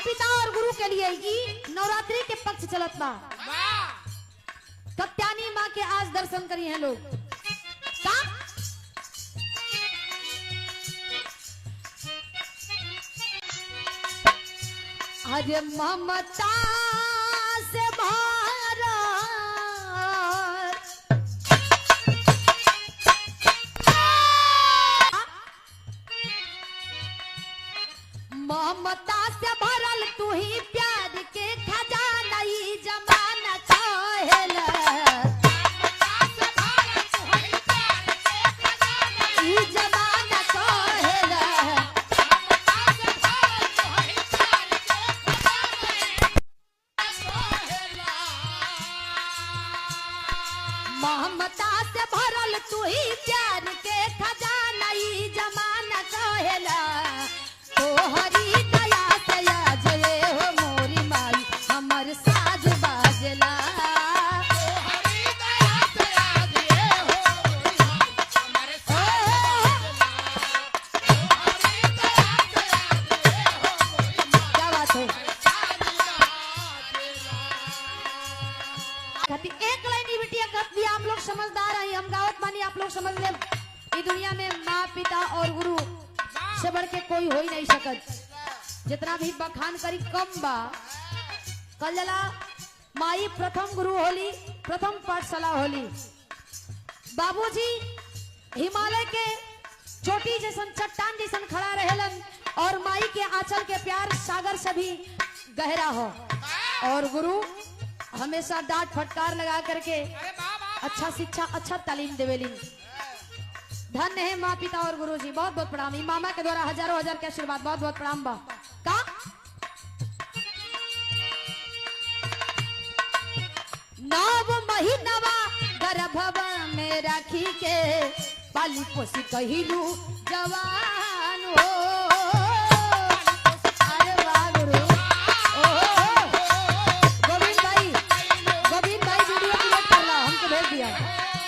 पिता और गुरु के लिए ई नवरात्रि के पक्ष चलत बा। कत्यानी माँ के आज दर्शन करी हैं लोग। अरे ममता से भरा ममता से भरल तू ही प्यार के खजाना ई जमाना कहेला। ई जमाना कहेला ममता से भरल तू ही प्यार के खजाना ई जमाना कहेला। तोहरी दया से आज रे हो मोरी माई हमर साज बाजला। तोहरी दया से आज रे हो मोरी माई हमर साज बाजला। तोहरी दया से आज रे हो मोरी माई क्या बात है। एक लाइन बिटिया कहती आप लोग समझदार हैं, हम गावत मानी आप लोग समझ ले। इस दुनिया में माँ पिता और गुरु से बढ़ के कोई हो ही नहीं सकत। जितना भी बखान करी कम बा। कल जला माई प्रथम गुरु होली, प्रथम पाठशाला होली। बाबूजी हिमालय के चोटी जैसन चट्टान जैसन खड़ा रहेलन और माई के आंचल के प्यार सागर से भी गहरा हो। और गुरु हमेशा डांट फटकार लगा करके अच्छा शिक्षा अच्छा तालीम देवेली। धन्य है माँ पिता और गुरु जी, बहुत बहुत प्रणाम। मामा के द्वारा हजारों हजार के आशीर्वाद, बहुत बहुत प्रणाम बा। का नव महीनवा गर्भवा में राखी के पाली पोसी कहिलू जवान हो।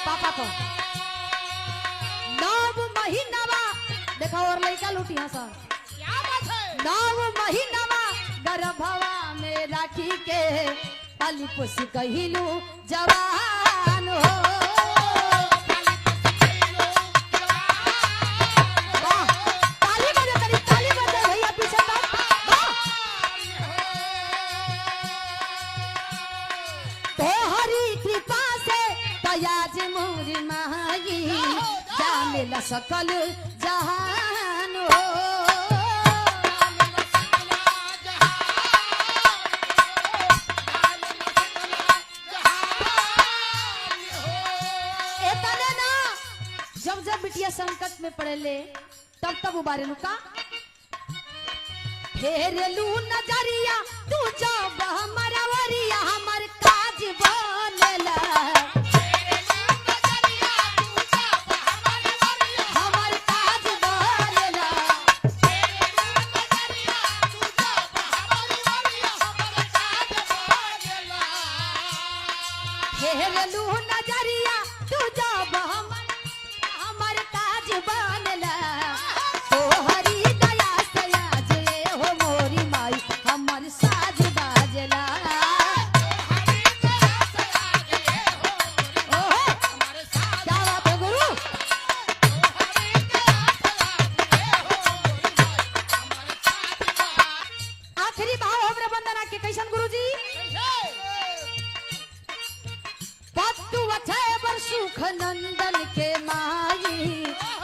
पापा को नव महीनवा देखा और लड़का लुटिया सा क्या बात है। नव महीनवा गर्भवा में राखी के पाली पोसी कहिलू जवान हो। ताली बजे भैया पीछे तोहरी कृपा से तयाज मोरी माई जामिल सकल जहान हो। एतने ना जब जब बिटिया संकट में पड़ेले तब तब उबारे लुका फेरलू नजरिया तू जब हमारा वरिया हमर काज बनेला। हेरलू नजरिया तू जब हमर काज बनला। तोहरी दया से आज रे हो मोरी माई हमर साज बाजला। तोहरी दया से आज रे हो मोरी माई हमर साज क्या बात है गुरु। तोहरी दया से आज रे हो मोरी माई हमर साज। आखिरी भाव हमरे वंदना के कैसन गुरुजी। सुख नंदन के माई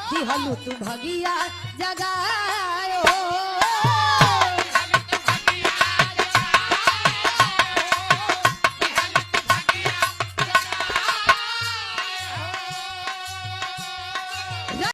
दिहलु तू भगिया जगा